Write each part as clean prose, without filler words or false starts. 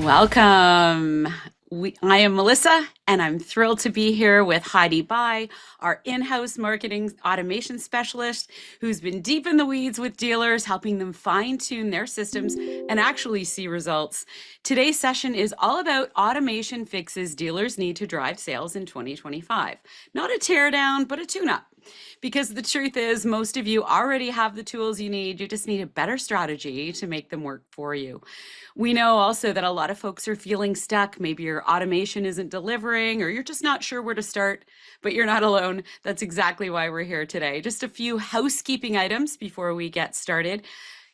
Welcome. I am Melissa, and I'm thrilled to be here with Heidi Bai, our in-house marketing automation specialist, who's been deep in the weeds with dealers, helping them fine-tune their systems and actually see results. Today's session is all about automation fixes dealers need to drive sales in 2025. Not a teardown, but a tune-up. Because the truth is, most of you already have the tools you need. You just need a better strategy to make them work for you. We know also that a lot of folks are feeling stuck. Maybe your automation isn't delivering, or you're just not sure where to start, but you're not alone. That's exactly why we're here today. Just a few housekeeping items before we get started.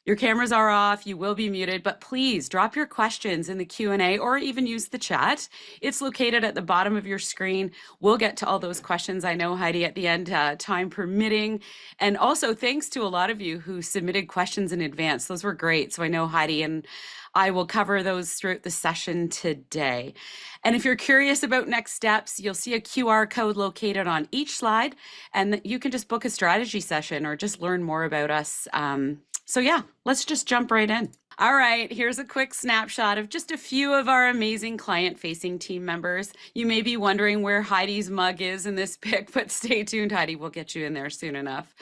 Your cameras are off, you will be muted, but please drop your questions in the Q&A or even use the chat. It's located at the bottom of your screen. We'll get to all those questions, I know, Heidi, at the end, time permitting. And also thanks to a lot of you who submitted questions in advance. Those were great. So I know Heidi and I will cover those throughout the session today. And if you're curious about next steps, you'll see a QR code located on each slide, and you can just book a strategy session or just learn more about us. So yeah, let's just jump right in. All right, here's a quick snapshot of just a few of our amazing client-facing team members. You may be wondering where Heidi's mug is in this pic, but stay tuned, Heidi. We'll get you in there soon enough.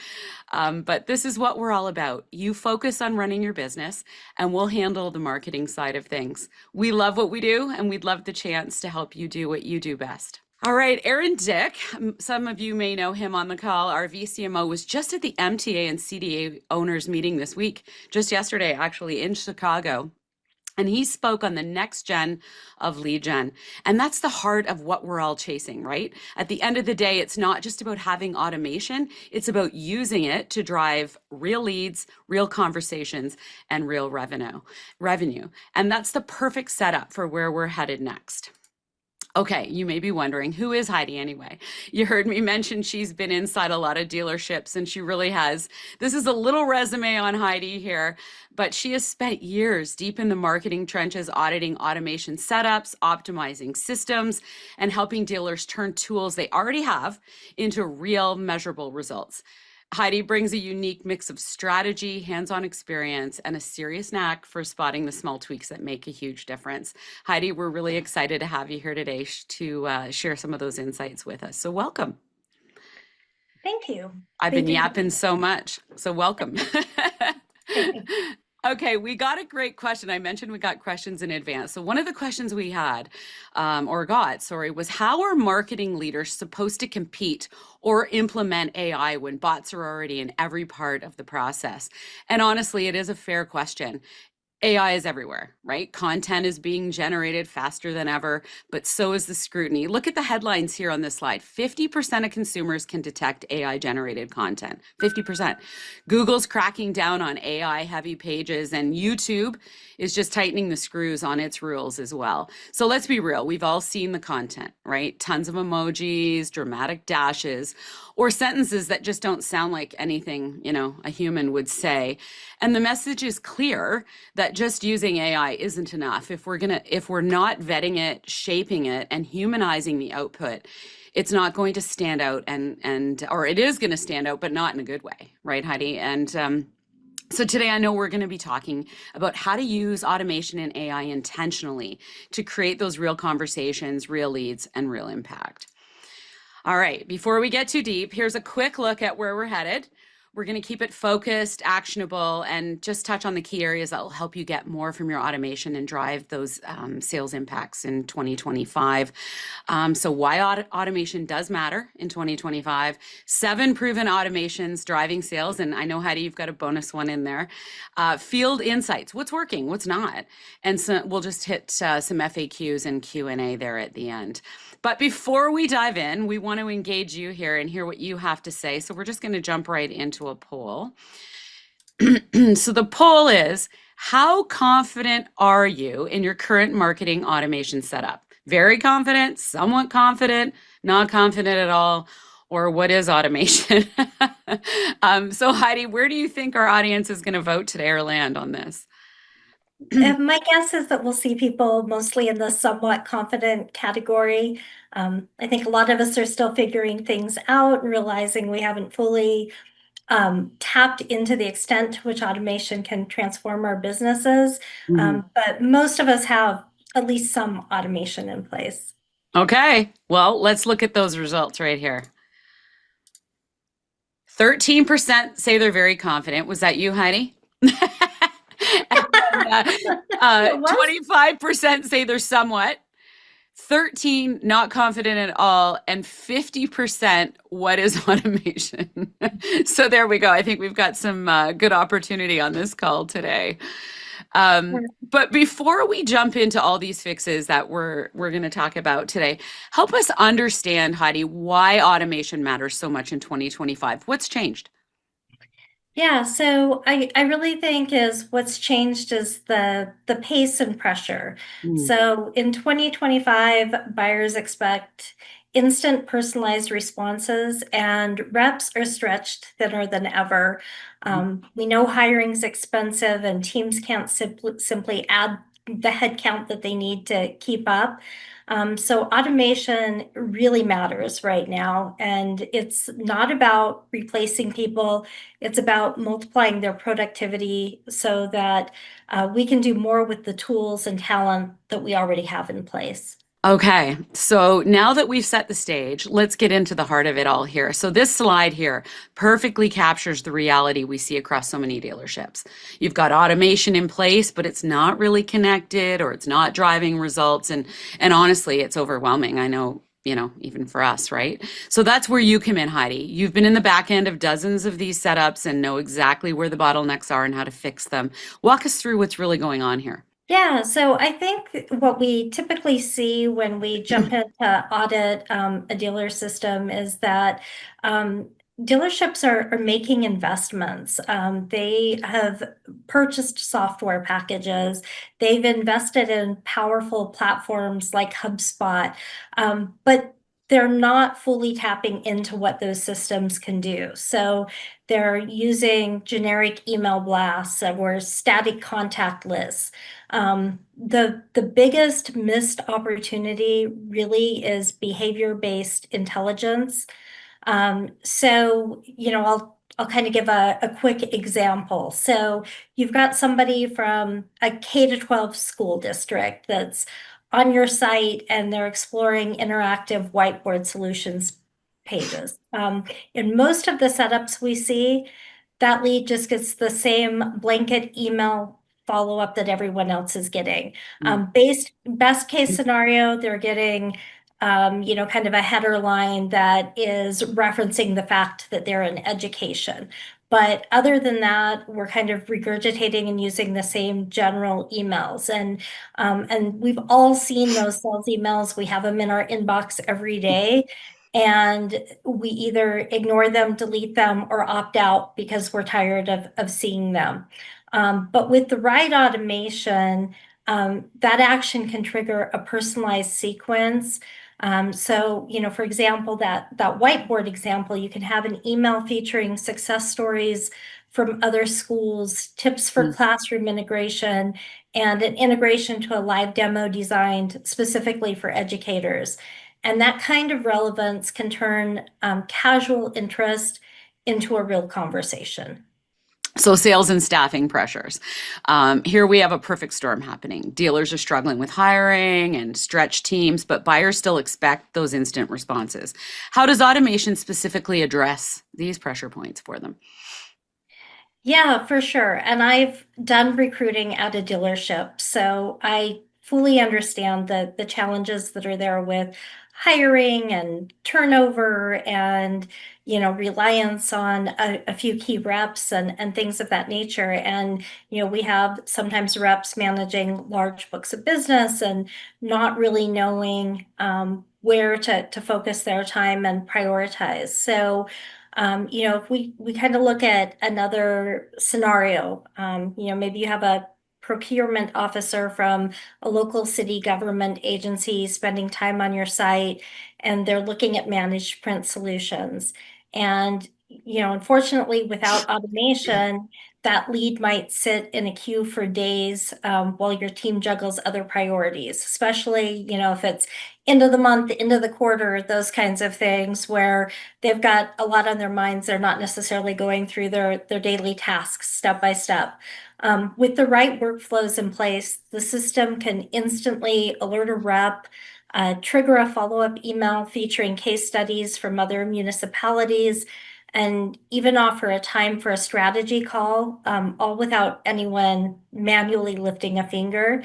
But this is what we're all about. You focus on running your business, and we'll handle the marketing side of things. We love what we do, and we'd love the chance to help you do what you do best. All right, Aaron Dick, some of you may know him on the call. Our VCMO was just at the MTA and CDA owners meeting this week, just yesterday, actually, in Chicago. And he spoke on the next gen of lead gen. And that's the heart of what we're all chasing, right? At the end of the day, it's not just about having automation, it's about using it to drive real leads, real conversations, and real revenue. And that's the perfect setup for where we're headed next. Okay, you may be wondering, who is Heidi anyway? You heard me mention she's been inside a lot of dealerships, and she really has. This is a little resume on Heidi here, but she has spent years deep in the marketing trenches, auditing automation setups, optimizing systems, and helping dealers turn tools they already have into real measurable results. Heidi brings a unique mix of strategy, hands-on experience, and a serious knack for spotting the small tweaks that make a huge difference. Heidi, we're really excited to have you here today to share some of those insights with us. So welcome. Thank you. I've been yapping so much, so welcome. Okay, we got a great question. I mentioned we got questions in advance. So one of the questions we had, was how are marketing leaders supposed to compete or implement AI when bots are already in every part of the process? And honestly, it is a fair question. AI is everywhere, right? Content is being generated faster than ever, but so is the scrutiny. Look at the headlines here on this slide. 50% of consumers can detect AI generated content. 50%. Google's cracking down on AI heavy pages, and YouTube is just tightening the screws on its rules as well. So let's be real. We've all seen the content, right? Tons of emojis, dramatic dashes, or sentences that just don't sound like anything, a human would say. And the message is clear that just using AI isn't enough. If we're not vetting it, shaping it, and humanizing the output, it's not going to stand out or it is going to stand out, but not in a good way, right, Heidi? And so today I know we're going to be talking about how to use automation and AI intentionally to create those real conversations, real leads, and real impact. All right, before we get too deep, here's a quick look at where we're headed. We're going to keep it focused, actionable, and just touch on the key areas that will help you get more from your automation and drive those sales impacts in 2025. So why automation does matter in 2025. 7 proven automations driving sales. And I know, Heidi, you've got a bonus one in there. Field insights. What's working? What's not? And so we'll just hit some FAQs and Q&A there at the end. But before we dive in, we want to engage you here and hear what you have to say. So we're just going to jump right into a poll. So the poll is, how confident are you in your current marketing automation setup? Very confident, somewhat confident, not confident at all, or what is automation? So Heidi, where do you think our audience is going to vote today or land on this? My guess is that we'll see people mostly in the somewhat confident category. I think a lot of us are still figuring things out, realizing we haven't fully tapped into the extent to which automation can transform our businesses. But most of us have at least some automation in place. Okay, well, let's look at those results right here. 13% say they're very confident. Was that you, Heidi? And then, It was? 25% say they're somewhat. 13 not confident at all, and 50% what is automation. So there we go. I think we've got some good opportunity on this call today. But before we jump into all these fixes that we're going to talk about today, help us understand, Heidi, why automation matters so much in 2025. What's changed? Yeah, so I really think is what's changed is the pace and pressure. Mm, So in 2025, buyers expect instant personalized responses, and reps are stretched thinner than ever. We know hiring's expensive and teams can't simply add the headcount that they need to keep up. So automation really matters right now, and it's not about replacing people. It's about multiplying their productivity so that we can do more with the tools and talent that we already have in place. Okay, so now that we've set the stage, let's get into the heart of it all here. So, this slide here perfectly captures the reality we see across so many dealerships. You've got automation in place, but it's not really connected or it's not driving results. And honestly, it's overwhelming. I know, even for us, right? So, that's where you come in, Heidi. You've been in the back end of dozens of these setups and know exactly where the bottlenecks are and how to fix them. Walk us through what's really going on here. Yeah, so I think what we typically see when we jump into audit a dealer system is that um, dealerships are making investments. They have purchased software packages. They've invested in powerful platforms like HubSpot, but they're not fully tapping into what those systems can do. So they're using generic email blasts or static contact lists. The biggest missed opportunity really is behavior-based intelligence. I'll kind of give a quick example. So you've got somebody from a K to 12 school district that's on your site and they're exploring interactive whiteboard solutions pages. In most of the setups we see, that lead just gets the same blanket email follow-up that everyone else is getting. Best case scenario, they're getting kind of a header line that is referencing the fact that they're in education. But other than that, we're kind of regurgitating and using the same general emails. And we've all seen those sales emails. We have them in our inbox every day. And we either ignore them, delete them, or opt out because we're tired of seeing them. But with the right automation, that action can trigger a personalized sequence. For example, that whiteboard example, you can have an email featuring success stories from other schools, tips for classroom integration, and an integration to a live demo designed specifically for educators. And that kind of relevance can turn casual interest into a real conversation. So, sales and staffing pressures. Here we have a perfect storm happening. Dealers are struggling with hiring and stretched teams, but buyers still expect those instant responses. How does automation specifically address these pressure points for them? Yeah, for sure. And I've done recruiting at a dealership, so I fully understand the challenges that are there with hiring and turnover and reliance on a few key reps and things of that nature. And we have sometimes reps managing large books of business and not really knowing where to focus their time and prioritize. So if we kind of look at another scenario, maybe you have a procurement officer from a local city government agency spending time on your site, and they're looking at managed print solutions. And, unfortunately, without automation, that lead might sit in a queue for days while your team juggles other priorities, especially, if it's end of the month, end of the quarter, those kinds of things where they've got a lot on their minds. They're not necessarily going through their daily tasks step by step. With the right workflows in place, the system can instantly alert a rep, trigger a follow-up email featuring case studies from other municipalities, and even offer a time for a strategy call, all without anyone manually lifting a finger.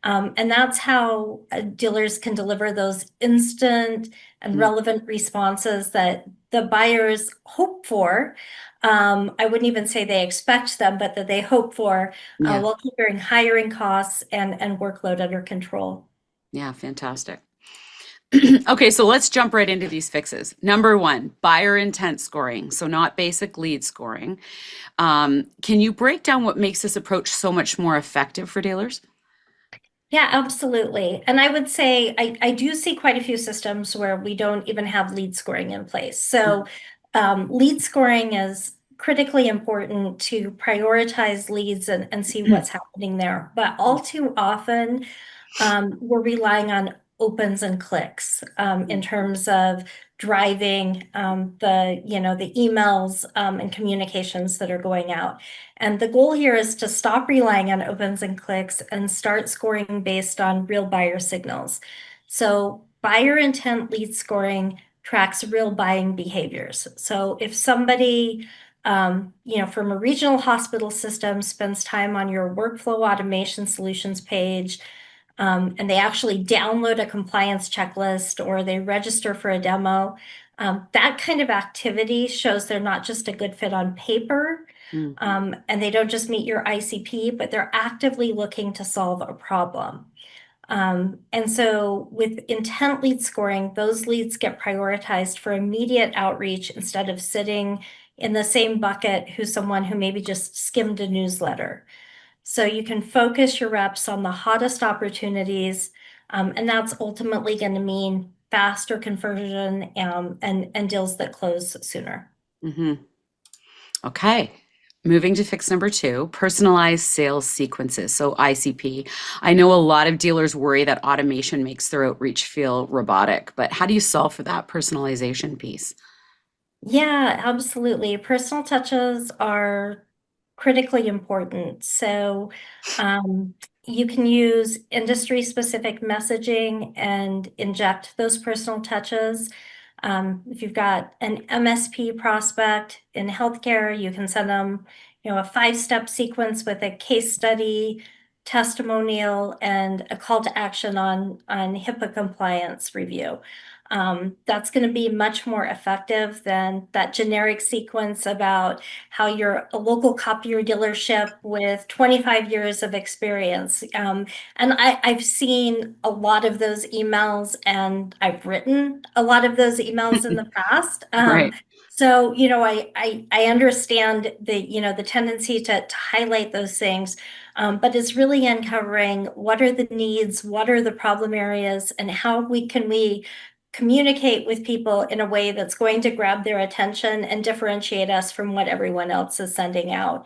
And that's how dealers can deliver those instant and Mm, relevant responses that the buyers hope for. I wouldn't even say they expect them, but that they hope for, yeah. while keeping hiring costs and workload under control. Yeah. Fantastic. Okay, so let's jump right into these fixes. Number one, buyer intent scoring. So not basic lead scoring. Can you break down what makes this approach so much more effective for dealers? Yeah, absolutely. And I would say I do see quite a few systems where we don't even have lead scoring in place. So lead scoring is critically important to prioritize leads and see what's happening there. But all too often, we're relying on opens and clicks in terms of driving the emails and communications that are going out. And the goal here is to stop relying on opens and clicks and start scoring based on real buyer signals. So buyer intent lead scoring tracks real buying behaviors. So if somebody from a regional hospital system spends time on your workflow automation solutions page, and they actually download a compliance checklist or they register for a demo, that kind of activity shows they're not just a good fit on paper, Mm, and they don't just meet your ICP, but they're actively looking to solve a problem. And so with intent lead scoring, those leads get prioritized for immediate outreach instead of sitting in the same bucket who's someone who maybe just skimmed a newsletter. So you can focus your reps on the hottest opportunities, and that's ultimately going to mean faster conversion, and deals that close sooner. hmm. Okay. Moving to fix number two, personalized sales sequences. So ICP. I know a lot of dealers worry that automation makes their outreach feel robotic, but how do you solve for that personalization piece? Yeah, absolutely. Personal touches are critically important. So um, you can use industry-specific messaging and inject those personal touches. If you've got an MSP prospect in healthcare, you can send them, a five-step sequence with a case study, testimonial, and a call to action on HIPAA compliance review. That's going to be much more effective than that generic sequence about how you're a local copier dealership with 25 years of experience. And I've seen a lot of those emails and I've written a lot of those emails in the past. Right. So, I understand the tendency to highlight those things, but it's really uncovering what are the needs, what are the problem areas, and how we communicate with people in a way that's going to grab their attention and differentiate us from what everyone else is sending out.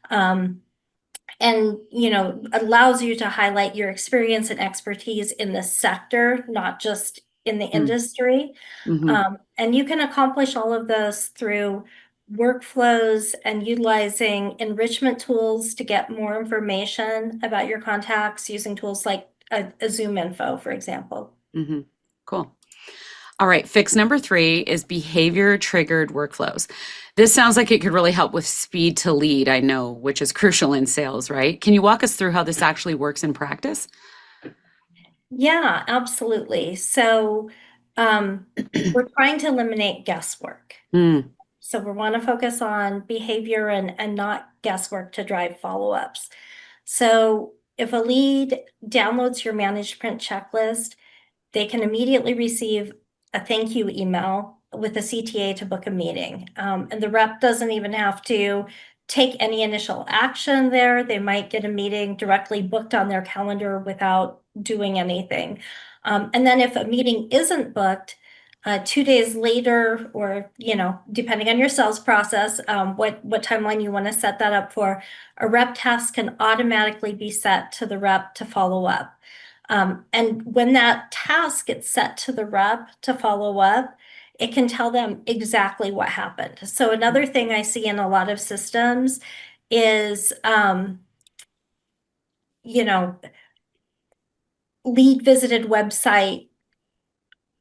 Um, and allows you to highlight your experience and expertise in the sector, not just in the industry. Mm-hmm. And you can accomplish all of this through workflows and utilizing enrichment tools to get more information about your contacts using tools like a Zoom info, for example. Mm-hmm. Cool. All right, fix number three is behavior triggered workflows. This sounds like it could really help with speed to lead, I know, which is crucial in sales, right? Can you walk us through how this actually works in practice? Yeah, absolutely. So we're trying to eliminate guesswork. Mm, So we want to focus on behavior and not guesswork to drive follow-ups. So if a lead downloads your managed print checklist, they can immediately receive a thank you email with a CTA to book a meeting. And the rep doesn't even have to take any initial action there. They might get a meeting directly booked on their calendar without doing anything. And then if a meeting isn't booked, 2 days later, or depending on your sales process, what timeline you want to set that up for, a rep task can automatically be set to the rep to follow up. And when that task gets set to the rep to follow up, it can tell them exactly what happened. So another thing I see in a lot of systems is you know, lead visited website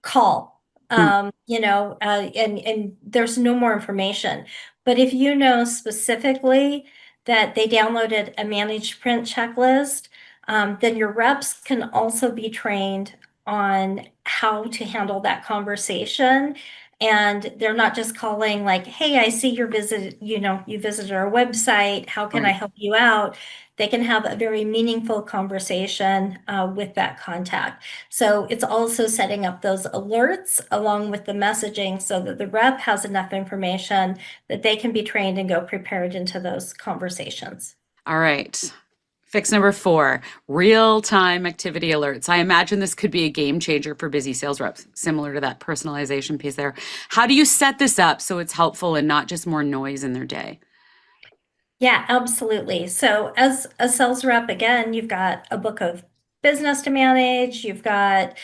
call. Mm. And there's no more information. But if you know specifically that they downloaded a managed print checklist, then your reps can also be trained on how to handle that conversation. And they're not just calling like, hey, I see your visit, you visited our website. How can I Right. help you out? They can have a very meaningful conversation with that contact. So it's also setting up those alerts along with the messaging so that the rep has enough information that they can be trained and go prepared into those conversations. All right. Fix number 4, real-time activity alerts. I imagine this could be a game changer for busy sales reps, similar to that personalization piece there. How do you set this up so it's helpful and not just more noise in their day? Yeah, absolutely. So as a sales rep, again, you've got a book of business to manage. You've got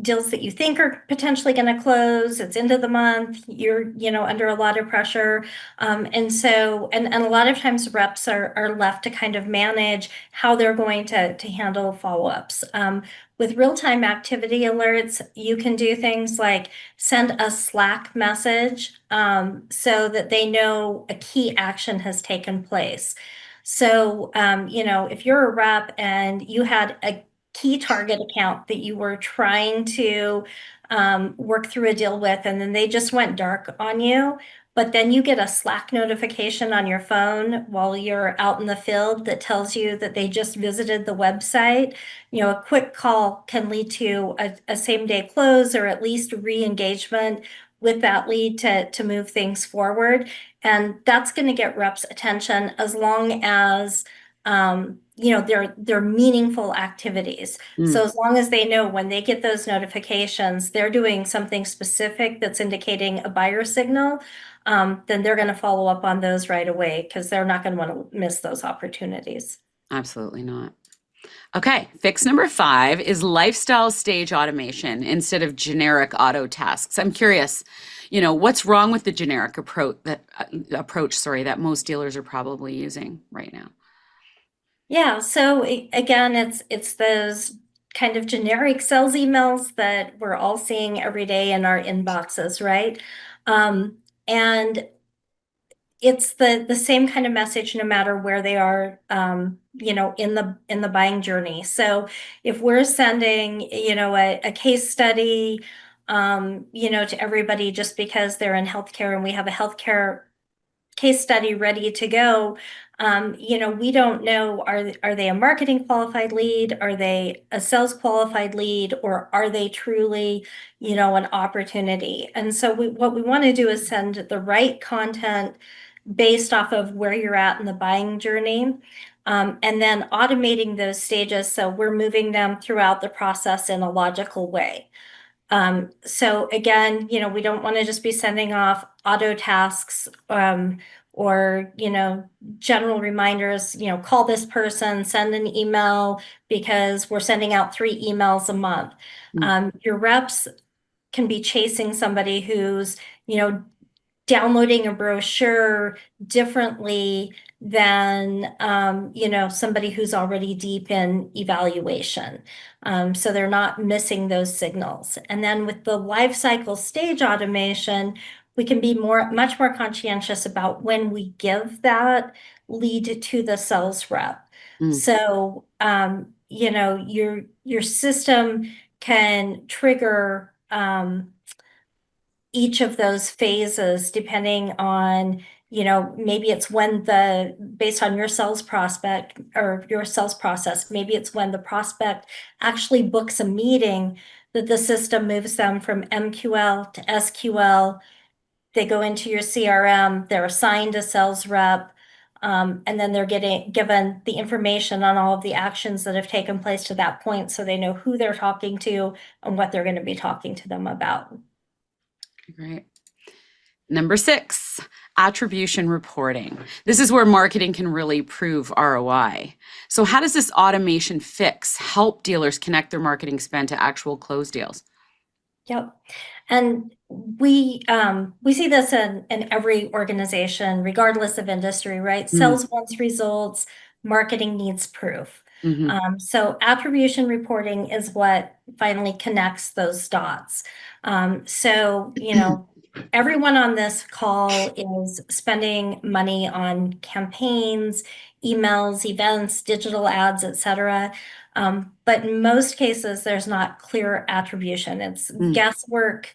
deals that you think are potentially going to close. It's end of the month. You're, under a lot of pressure. And a lot of times reps are left to kind of manage how they're going to handle follow-ups. With real-time activity alerts, you can do things like send a Slack message so that they know a key action has taken place. So, if you're a rep and you had a key target account that you were trying to work through a deal with, and then they just went dark on you, but then you get a Slack notification on your phone while you're out in the field that tells you that they just visited the website. A quick call can lead to a same day close or at least re-engagement with that lead to move things forward. And that's going to get reps' attention as long as they're meaningful activities. Mm, So as long as they know when they get those notifications, they're doing something specific that's indicating a buyer signal, then they're going to follow up on those right away because they're not going to want to miss those opportunities. absolutely not. Okay, fix number 5 is lifestyle stage automation instead of generic auto tasks. I'm curious, what's wrong with the generic approach, that most dealers are probably using right now? Yeah, so again, it's those kind of generic sales emails that we're all seeing every day in our inboxes, right? And it's the same kind of message no matter where they are, in the buying journey. So if we're sending, a case study, to everybody just because they're in healthcare and we have a healthcare case study ready to go. We don't know, are they a marketing qualified lead? Are they a sales qualified lead? Or are they truly, an opportunity? And so what we want to do is send the right content based off of where you're at in the buying journey. And then automating those stages so we're moving them throughout the process in a logical way. So again, we don't want to just be sending off auto tasks or, general reminders, call this person, send an email because we're sending out 3 emails a month. Mm, Your reps can be chasing somebody who's, downloading a brochure differently than somebody who's already deep in evaluation. So they're not missing those signals. And then with the life cycle stage automation, we can be much more conscientious about when we give that lead to the sales rep. mm, So your system can trigger each of those phases depending on, maybe it's based on your sales prospect or your sales process, maybe it's when the prospect actually books a meeting that the system moves them from MQL to SQL. They go into your CRM, they're assigned a sales rep, and then they're getting given the information on all of the actions that have taken place to that point so they know who they're talking to and what they're going to be talking to them about. great. Number 6, attribution reporting. This is where marketing can really prove ROI. So how does this automation fix help dealers connect their marketing spend to actual close deals? Yep. And we see this in every organization, regardless of industry, right? Mm, Sales wants results, marketing needs proof. Hmm. So attribution reporting is what finally connects those dots. So, everyone on this call is spending money on campaigns, emails, events, digital ads, etc. But in most cases, there's not clear attribution. It's guesswork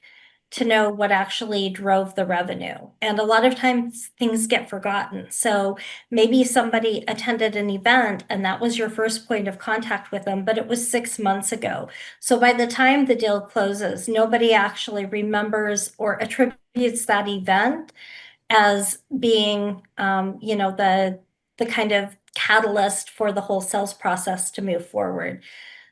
to know what actually drove the revenue. And a lot of times things get forgotten. So maybe somebody attended an event and that was your first point of contact with them, but it was 6 months ago. So by the time the deal closes, nobody actually remembers or attributes that event as being, the kind of catalyst for the whole sales process to move forward.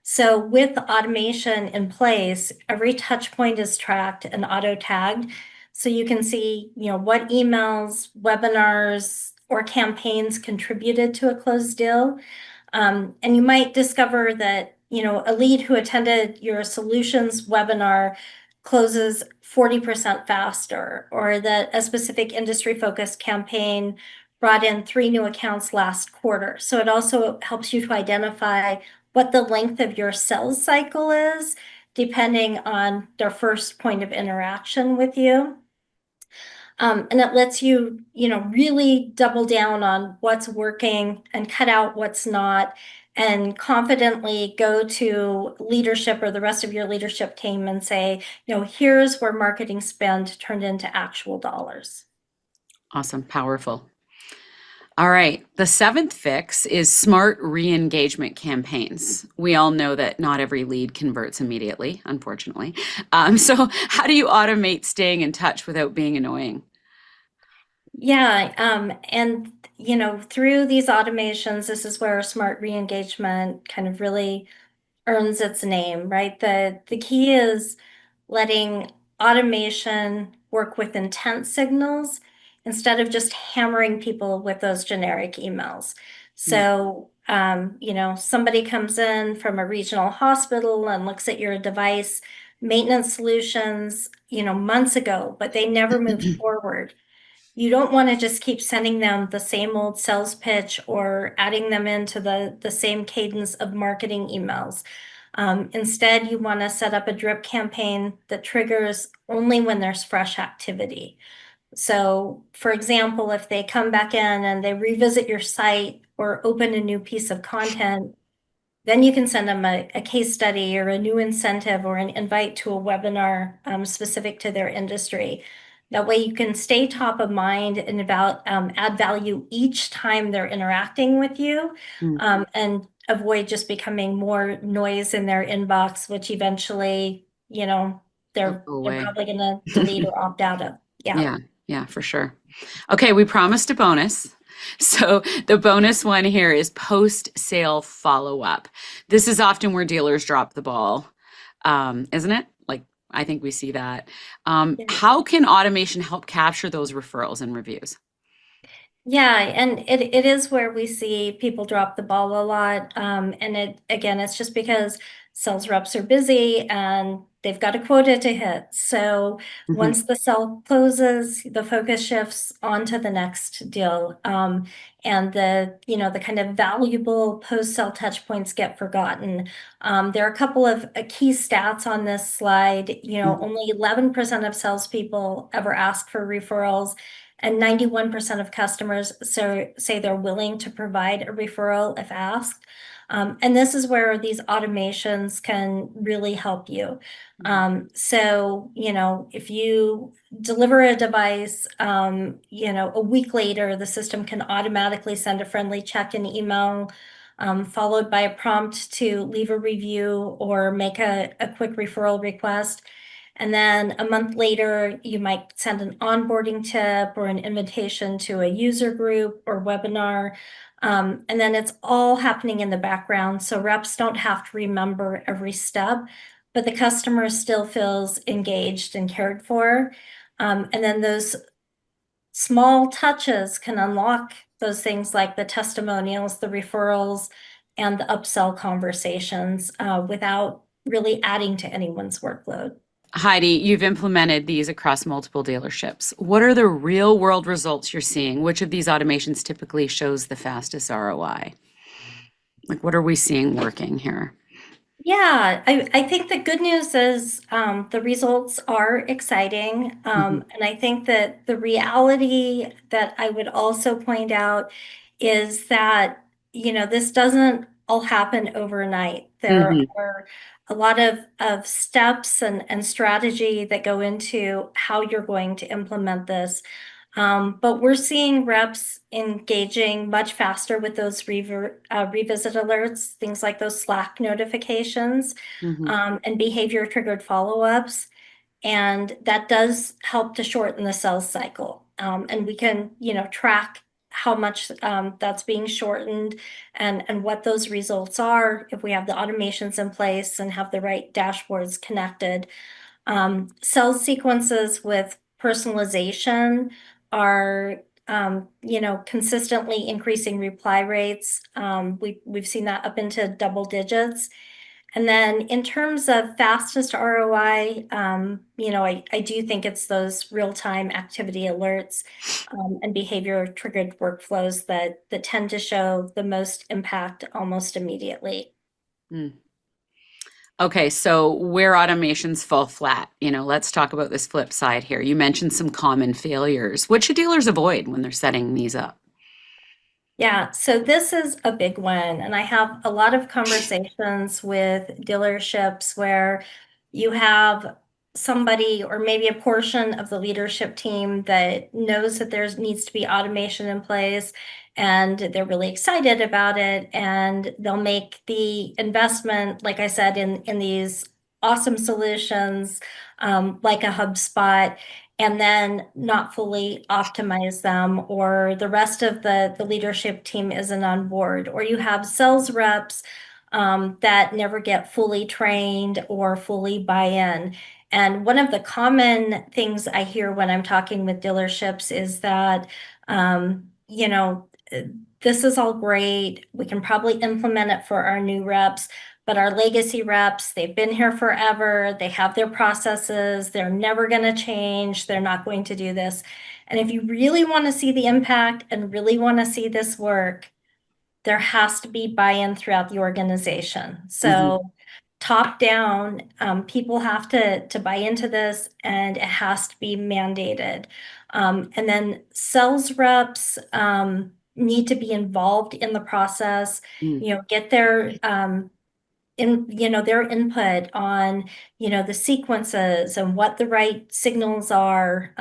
So with automation in place, every touch point is tracked and auto tagged. So you can see, what emails, webinars, or campaigns contributed to a closed deal. And you might discover that, a lead who attended your solutions webinar closes 40% faster, or that a specific industry focused campaign brought in 3 new accounts last quarter. So it also helps you to identify what the length of your sales cycle is, depending on their first point of interaction with you. And it lets you, really double down on what's working and cut out what's not, and confidently go to leadership or the rest of your leadership team and say, here's where marketing spend turned into actual dollars. Awesome. Powerful. All right. The seventh fix is smart re-engagement campaigns. We all know that not every lead converts immediately, unfortunately. So how do you automate staying in touch without being annoying? Yeah, and through these automations, this is where smart re-engagement kind of really earns its name, right? The key is letting automation work with intent signals instead of just hammering people with those generic emails. Mm. So, somebody comes in from a regional hospital and looks at your device maintenance solutions, months ago, but they never moved forward. You don't want to just keep sending them the same old sales pitch or adding them into the same cadence of marketing emails. Instead, you want to set up a drip campaign that triggers only when there's fresh activity. So, for example, if they come back in and they revisit your site or open a new piece of content, then you can send them a case study or a new incentive or an invite to a webinar specific to their industry. That way you can stay top of mind and add value each time they're interacting with you, Mm. and avoid just becoming more noise in their inbox, which eventually, They'll they're go they're away. probably going to delete or opt out of. Yeah. Yeah, yeah, for sure. Okay, we promised a bonus. So the bonus one here is post-sale follow-up. This is often where dealers drop the ball, isn't it? Like, I think we see that. How can automation help capture those referrals and reviews? Yeah, and it is where we see people drop the ball a lot. And it's just because sales reps are busy and they've got a quota to hit. So Mhm. once the sale closes, the focus shifts onto the next deal. And the kind of valuable post-sale touch points get forgotten. There are a couple of key stats on this slide. Mhm. Only 11% of salespeople ever ask for referrals, and 91% of customers say they're willing to provide a referral if asked. And this is where these automations can really help you. So, if you deliver a device, a week later, the system can automatically send a friendly check-in email, followed by a prompt to leave a review or make a quick referral request. And then a month later, you might send an onboarding tip or an invitation to a user group or webinar. And then it's all happening in the background. So reps don't have to remember every step, but the customer still feels engaged and cared for. And then those small touches can unlock those things like the testimonials, the referrals, and the upsell conversations without really adding to anyone's workload. Heidi, you've implemented these across multiple dealerships. What are the real world results you're seeing? Which of these automations typically shows the fastest ROI? Like, what are we seeing working here? Yeah, I think the good news is the results are exciting. Hmm. And I think that the reality that I would also point out is that, this doesn't all happen overnight. There Hmm. are a lot of steps and strategy that go into how you're going to implement this. But we're seeing reps engaging much faster with those revisit alerts, things like those Slack notifications, Hmm. and behavior triggered follow-ups. And that does help to shorten the sales cycle. And we can, track how much that's being shortened and what those results are if we have the automations in place and have the right dashboards connected. Cell sequences with personalization are, consistently increasing reply rates. We've seen that up into double digits. And then in terms of fastest ROI, I do think it's those real-time activity alerts and behavior triggered workflows that tend to show the most impact almost immediately. Okay, so where automations fall flat, let's talk about this flip side here. You mentioned some common failures. What should dealers avoid when they're setting these up? Yeah, so this is a big one. And I have a lot of conversations with dealerships where you have somebody or maybe a portion of the leadership team that knows that there needs to be automation in place and they're really excited about it. And they'll make the investment, like I said, in these awesome solutions like a HubSpot and then not fully optimize them, or the rest of the leadership team isn't on board, or you have sales reps that never get fully trained or fully buy in. And one of the common things I hear when I'm talking with dealerships is that, this is all great. We can probably implement it for our new reps, but our legacy reps, they've been here forever. They have their processes. They're never going to change. They're not going to do this. And if you really want to see the impact and really want to see this work, there has to be buy-in throughout the organization. Hmm. So top down, people have to buy into this and it has to be mandated. And then sales reps need to be involved in the process, get their their input on the sequences and what the right signals are,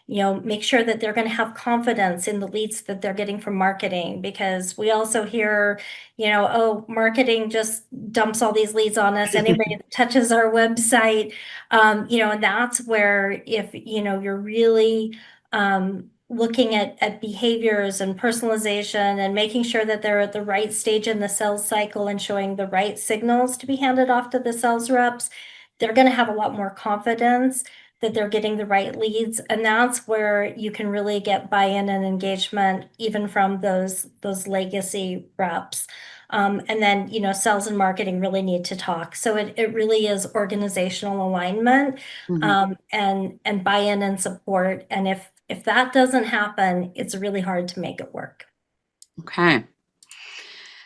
make sure that they're going to have confidence in the leads that they're getting from marketing, because we also hear, oh, marketing just dumps all these leads on us, anybody that touches our website. And that's where, if you're really looking at behaviors and personalization and making sure that they're at the right stage in the sales cycle and showing the right signals to be handed off to the sales reps, they're going to have a lot more confidence that they're getting the right leads. And that's where you can really get buy-in and engagement, even from those legacy reps. And then, sales and marketing really need to talk. So it really is organizational alignment, Hmm. and buy-in and support. And if that doesn't happen, it's really hard to make it work. Okay.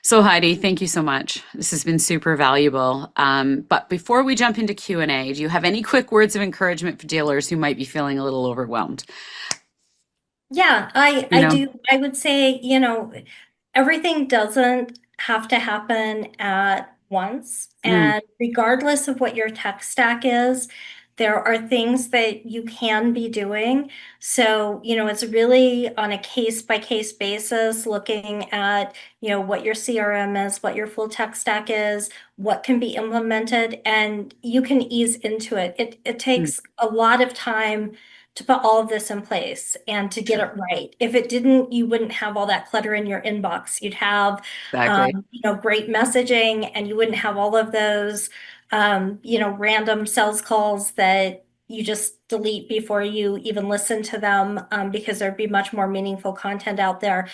So Heidi, thank you so much. This has been super valuable. But before we jump into Q&A, do you have any quick words of encouragement for dealers who might be feeling a little overwhelmed? Yeah, I You I know? do. I would say, everything doesn't have to happen at once. Mm, And regardless of what your tech stack is, there are things that you can be doing. So, it's really on a case by case basis, looking at, what your CRM is, what your full tech stack is, what can be implemented, and you can ease into it. It mm, takes a lot of time to put all of this in place and to get sure. it right. If it didn't, you wouldn't have all that clutter in your inbox. You'd have, Exactly. great messaging, and you wouldn't have all of those, random sales calls that you just delete before you even listen to them, because there'd be much more meaningful content out there.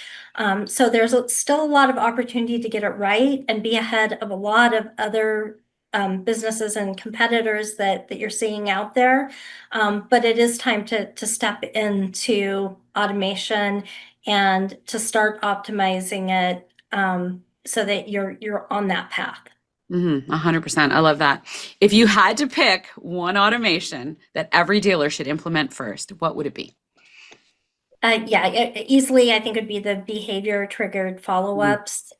So there's still a lot of opportunity to get it right and be ahead of a lot of other businesses and competitors that you're seeing out there. But it is time to step into automation and to start optimizing it. so that you're on that path. 100%. I love that. If you had to pick one automation that every dealer should implement first, what would it be? Yeah, easily, I think it'd be the behavior triggered follow-ups,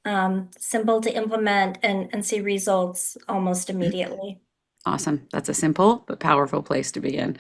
simple to implement and see results almost immediately. Awesome. That's a simple but powerful place to be in.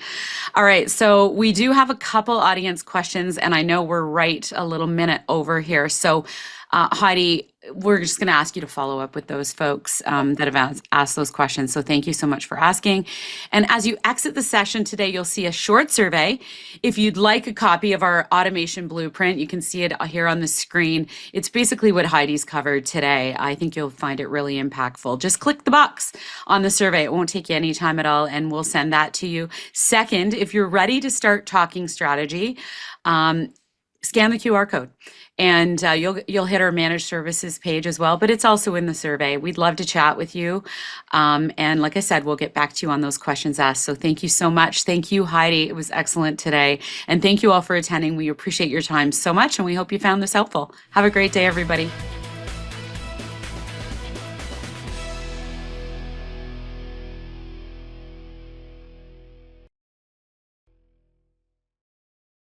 All right. So we do have a couple audience questions, and I know we're right a little minute over here. So, Heidi, we're just going to ask you to follow up with those folks that have asked those questions. So thank you so much for asking. And as you exit the session today, you'll see a short survey. If you'd like a copy of our automation blueprint, you can see it here on the screen. It's basically what Heidi's covered today. I think you'll find it really impactful. Just click the box on the survey. It won't take you any time at all, and we'll send that to you. Second, if you're ready to start talking strategy, scan the QR code, and you'll hit our managed services page as well, but it's also in the survey. We'd love to chat with you. And like I said, we'll get back to you on those questions asked. So thank you so much. Thank you, Heidi. It was excellent today. And thank you all for attending. We appreciate your time so much, and we hope you found this helpful. Have a great day, everybody.